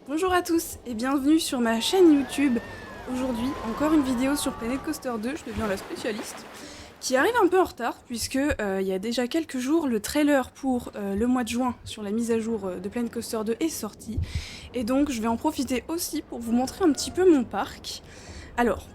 Bonjour à tous et bienvenue sur ma chaîne YouTube. Aujourd'hui, encore une vidéo sur Planet Coaster 2, je deviens la spécialiste, qui arrive un peu en retard puisque il y a déjà quelques jours, le trailer pour le mois de juin sur la mise à jour de Planet Coaster 2 est sorti. Et donc je vais en profiter aussi pour vous montrer un petit peu mon parc. Alors,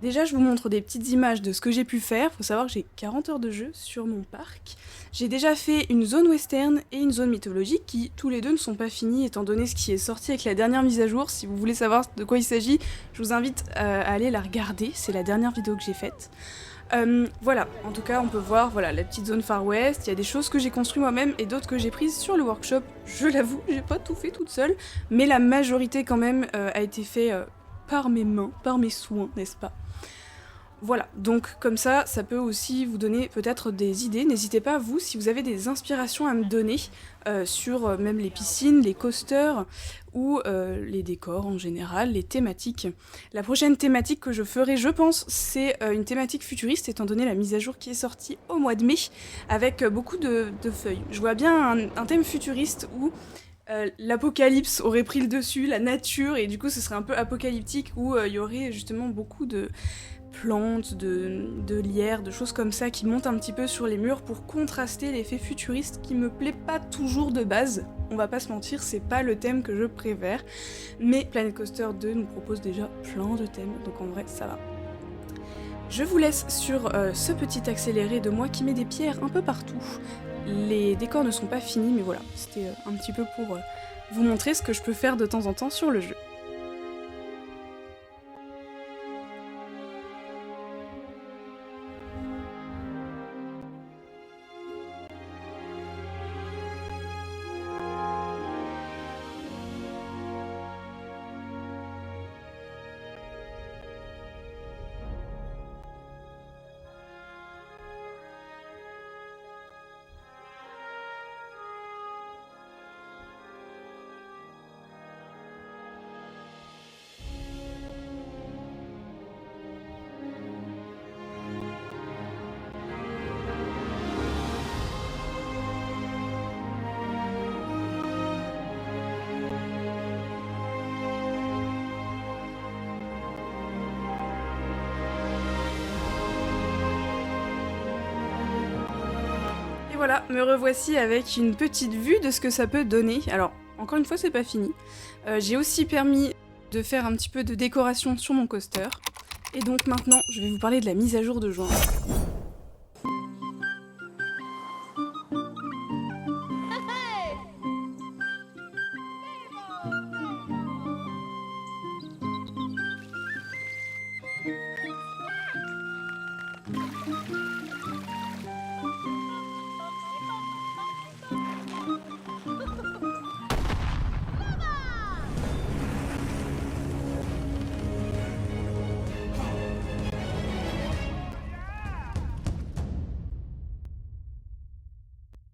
déjà je vous montre des petites images de ce que j'ai pu faire. Faut savoir que j'ai 40 heures de jeu sur mon parc. J'ai déjà fait une zone western et une zone mythologique qui tous les deux ne sont pas finis étant donné ce qui est sorti avec la dernière mise à jour. Si vous voulez savoir de quoi il s'agit, je vous invite à aller la regarder, c'est la dernière vidéo que j'ai faite. Voilà, en tout cas on peut voir voilà, la petite zone Far West, il y a des choses que j'ai construites moi-même et d'autres que j'ai prises sur le workshop. Je l'avoue, j'ai pas tout fait toute seule, mais la majorité quand même a été fait par mes mains, par mes soins, n'est-ce pas ? Voilà, donc comme ça peut aussi vous donner peut-être des idées. N'hésitez pas, vous, si vous avez des inspirations à me donner sur même les piscines, les coasters ou les décors en général, les thématiques. La prochaine thématique que je ferai, je pense, c'est une thématique futuriste, étant donné la mise à jour qui est sortie au mois de mai, avec beaucoup de feuilles. Je vois bien un thème futuriste où l'apocalypse aurait pris le dessus, la nature, et du coup ce serait un peu apocalyptique, où il y aurait justement beaucoup de plantes, de lierre, de choses comme ça qui montent un petit peu sur les murs pour contraster l'effet futuriste qui me plaît pas toujours de base. On va pas se mentir, c'est pas le thème que je préfère, mais Planet Coaster 2 nous propose déjà plein de thèmes, donc en vrai ça va. Je vous laisse sur ce petit accéléré de moi qui met des pierres un peu partout. Les décors ne sont pas finis, mais voilà, c'était un petit peu pour vous montrer ce que je peux faire de temps en temps sur le jeu. Voilà, me revoici avec une petite vue de ce que ça peut donner. Alors, encore une fois, c'est pas fini. J'ai aussi permis de faire un petit peu de décoration sur mon coaster. Et donc maintenant, je vais vous parler de la mise à jour de juin.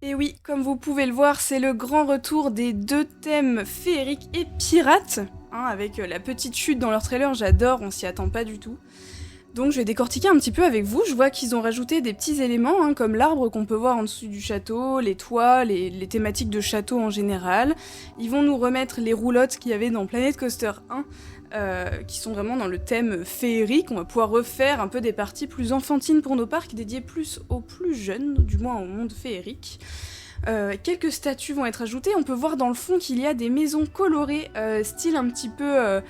Et oui, comme vous pouvez le voir, c'est le grand retour des deux thèmes féeriques et pirates, hein, avec la petite chute dans leur trailer, j'adore, on s'y attend pas du tout. Donc je vais décortiquer un petit peu avec vous, je vois qu'ils ont rajouté des petits éléments, hein, comme l'arbre qu'on peut voir en dessous du château, les toits, les thématiques de château en général. Ils vont nous remettre les roulottes qu'il y avait dans Planet Coaster 1, qui sont vraiment dans le thème féerique. On va pouvoir refaire un peu des parties plus enfantines pour nos parcs, dédiées plus aux plus jeunes, du moins au monde féerique. Quelques statues vont être ajoutées, on peut voir dans le fond qu'il y a des maisons colorées, style un petit peu...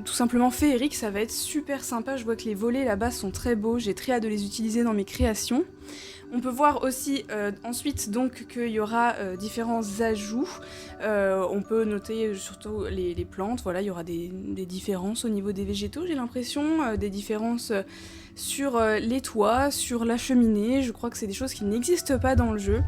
tout simplement féerique, ça va être super sympa. Je vois que les volets là-bas sont très beaux, j'ai très hâte de les utiliser dans mes créations. On peut voir aussi ensuite donc qu'il y aura différents ajouts. On peut noter surtout les plantes, voilà, il y aura des différences au niveau des végétaux, j'ai l'impression, des différences sur les toits, sur la cheminée. Je crois que c'est des choses qui n'existent pas dans le jeu,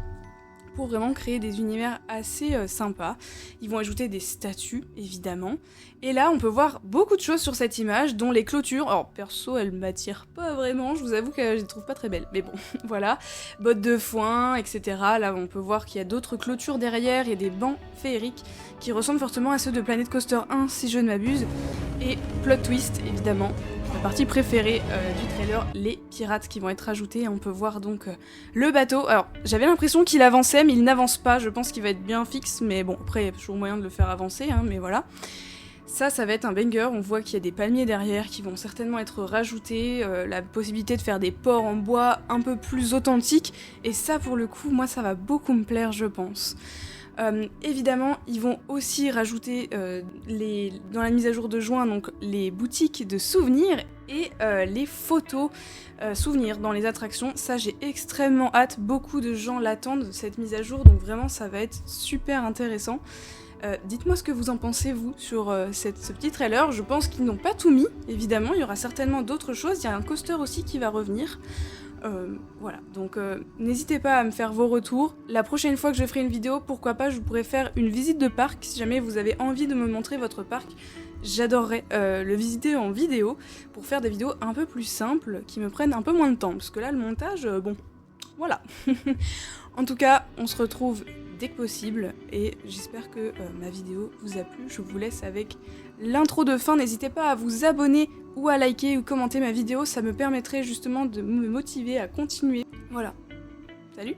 pour vraiment créer des univers assez sympas. Ils vont ajouter des statues, évidemment. Et là, on peut voir beaucoup de choses sur cette image, dont les clôtures. Alors, perso, elles m'attirent pas vraiment, je vous avoue que je les trouve pas très belles. Mais bon, voilà. Bottes de foin, etc. Là, on peut voir qu'il y a d'autres clôtures derrière et des bancs féeriques qui ressemblent fortement à ceux de Planet Coaster 1, si je ne m'abuse. Et plot twist, évidemment, ma partie préférée du trailer, les pirates qui vont être ajoutés. On peut voir donc le bateau. Alors j'avais l'impression qu'il avançait mais il n'avance pas, je pense qu'il va être bien fixe, mais bon après il y a toujours moyen de le faire avancer, hein, mais voilà. Ça va être un banger, on voit qu'il y a des palmiers derrière qui vont certainement être rajoutés, la possibilité de faire des ports en bois un peu plus authentiques, et ça pour le coup, moi ça va beaucoup me plaire je pense. Évidemment, ils vont aussi rajouter dans la mise à jour de juin donc les boutiques de souvenirs et les photos souvenirs dans les attractions. Ça j'ai extrêmement hâte, beaucoup de gens l'attendent cette mise à jour, donc vraiment ça va être super intéressant. Dites-moi ce que vous en pensez, vous, sur ce petit trailer. Je pense qu'ils n'ont pas tout mis, évidemment, il y aura certainement d'autres choses. Il y a un coaster aussi qui va revenir. Voilà, donc n'hésitez pas à me faire vos retours. La prochaine fois que je ferai une vidéo, pourquoi pas, je pourrais faire une visite de parc. Si jamais vous avez envie de me montrer votre parc, j'adorerais le visiter en vidéo pour faire des vidéos un peu plus simples, qui me prennent un peu moins de temps. Parce que là, le montage, bon, voilà. En tout cas, on se retrouve dès que possible, et j'espère que ma vidéo vous a plu. Je vous laisse avec l'intro de fin. N'hésitez pas à vous abonner ou à liker ou commenter ma vidéo, ça me permettrait justement de me motiver à continuer. Voilà. Salut!